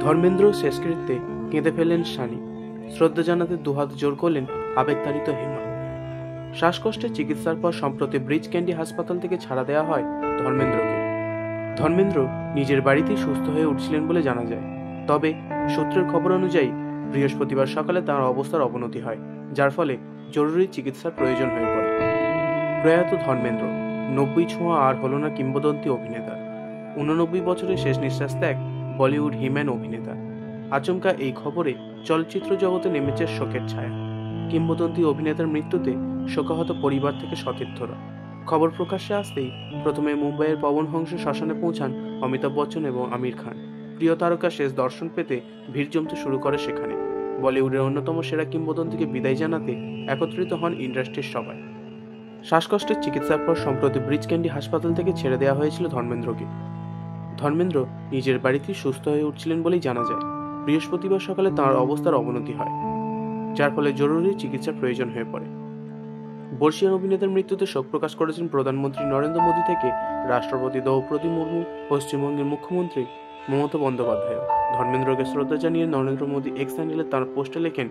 ধর্মেন্দ্র শেষকৃত্যে কেঁদে ফেললেন সানি। শ্রদ্ধা জানাতে দুহাত জোর করলেন আবেগতাড়িত হেমা। শ্বাসকষ্টের চিকিৎসার পর সম্প্রতি ব্রিজ ক্যান্ডি হাসপাতাল থেকে ছাড়া দেওয়া হয় ধর্মেন্দ্রকে। ধর্মেন্দ্র নিজের বাড়িতেই সুস্থ হয়ে উঠছিলেন বলে জানা যায়। তবে সূত্রের খবর অনুযায়ী বৃহস্পতিবার সকালে তাঁর অবস্থার অবনতি হয়, যার ফলে জরুরি চিকিৎসার প্রয়োজন হয়ে পড়ে। প্রয়াত ধর্মেন্দ্র 90 ছোঁয়া আর হল না কিংবদন্তি অভিনেতা। 89 বছরের শেষ নিঃশ্বাস ত্যাগ বলিউড হিম্যান অভিনেতা। আচমকা এই খবরে চলচ্চিত্র জগতে নেমেছে শোকের ছায়া। কিংবদন্তি অভিনেতার মৃত্যুতে শোকাহত পরিবার থেকে সতীর্থরা। খবর প্রকাশ্যে আসতেই প্রথমে মুম্বাইয়ের পবনহংস শ্মশানে পৌঁছান অমিতাভ বচ্চন এবং আমির খান। প্রিয় তারকা শেষ দর্শন পেতে ভিড় জমতে শুরু করে সেখানে। বলিউডের অন্যতম সেরা কিংবদন্তিকে বিদায় জানাতে একত্রিত হন ইন্ডাস্ট্রির সবাই। শ্বাসকষ্টের চিকিৎসার পর সম্প্রতি ব্রিজ ক্যান্ডি হাসপাতাল থেকে ছেড়ে দেওয়া হয়েছিল ধর্মেন্দ্রকে। ধর্মেন্দ্র নিজের বাড়িতেই সুস্থ হয়ে উঠছিলেন বলেই জানা যায়। বৃহস্পতিবার সকালে তাঁর অবস্থার অবনতি হয়, যার ফলে জরুরি চিকিৎসার প্রয়োজন হয়ে পড়ে। বর্ষীয়ান অভিনেতার মৃত্যুতে শোক প্রকাশ করেছেন প্রধানমন্ত্রী নরেন্দ্র মোদী থেকে রাষ্ট্রপতি দ্রৌপদী মুর্মু, পশ্চিমবঙ্গের মুখ্যমন্ত্রী মমতা বন্দ্যোপাধ্যায়। ধর্মেন্দ্রকে শ্রদ্ধা জানিয়ে নরেন্দ্র মোদী এক্স হ্যান্ডেলে তাঁর পোস্টে লেখেন,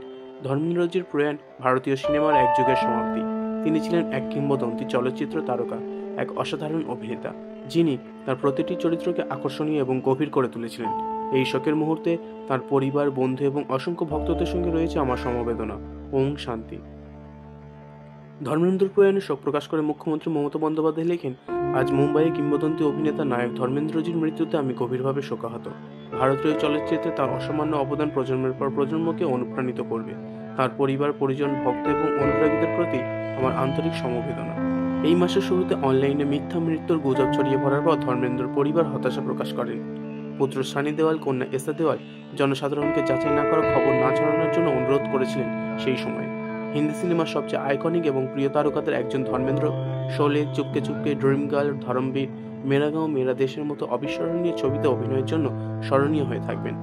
ধর্মেন্দ্রজির প্রয়াণ ভারতীয় সিনেমার এক যুগের সমাপ্তি। তিনি ছিলেন এক কিংবদন্তি চলচ্চিত্র তারকা, এক অসাধারণ অভিনেতা, যিনি তার প্রতিটি চরিত্রকে আকর্ষণীয় এবং গভীর করে তুলেছিলেন। এই শোকের মুহূর্তে তার পরিবার, বন্ধু এবং অসংখ্য ভক্তদের সঙ্গে রয়েছে আমার সমবেদনা। ওম শান্তি। ধর্মেন্দ্র প্রয়াণে শোক প্রকাশ করে মুখ্যমন্ত্রী মমতা বন্দ্যোপাধ্যায় লেখেন, আজ মুম্বাইয়ের কিংবদন্তি অভিনেতা নায়ক ধর্মেন্দ্রজির মৃত্যুতে আমি গভীরভাবে শোকাহত। ভারতীয় চলচ্চিত্রে তার অসামান্য অবদান প্রজন্মের পর প্রজন্মকে অনুপ্রাণিত করবে। তার পরিবার, পরিজন, ভক্ত এবং অনুরাগীদের প্রতি আমার আন্তরিক সমবেদনা। এই মাসের শুরুতে অনলাইনে মিথ্যা মৃত্যুর গুজব ছড়িয়ে পড়ার পর ধর্মেন্দ্র পরিবার হতাশা প্রকাশ করেন। পুত্র সানি দেওয়াল, কন্যা এসা দেওয়াল জনসাধারণকে যাচাই না করা খবর না ছড়ানোর জন্য অনুরোধ করেছিলেন। সেই সময় হিন্দি সিনেমার সবচেয়ে আইকনিক এবং প্রিয় তারকাদের একজন ধর্মেন্দ্র শোলে, চুপকে চুপকে, ড্রিম গার্ল, ধরমবীর, মেরা গাঁও মেরা দেশের মতো অবিস্মরণীয় ছবিতে অভিনয়ের জন্য স্মরণীয় হয়ে থাকবেন।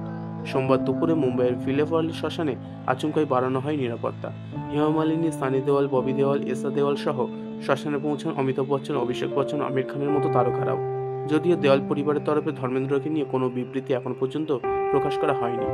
সোমবার দুপুরে মুম্বাইয়ের ভিলেপার্লে শ্মশানে আচমকাই বাড়ানো হয় নিরাপত্তা। হেমা মালিনী, সানি দেওয়াল, ববি দেওয়াল, এসা দেওয়াল সহ শ্মশানে পৌঁছান অমিতাভ বচ্চন, অভিষেক বচ্চন, আমির খানের মতো তারকারাও। যদিও দেওয়াল পরিবারের তরফে ধর্মেন্দ্রকে নিয়ে কোনো বিবৃতি এখন পর্যন্ত প্রকাশ করা হয়নি।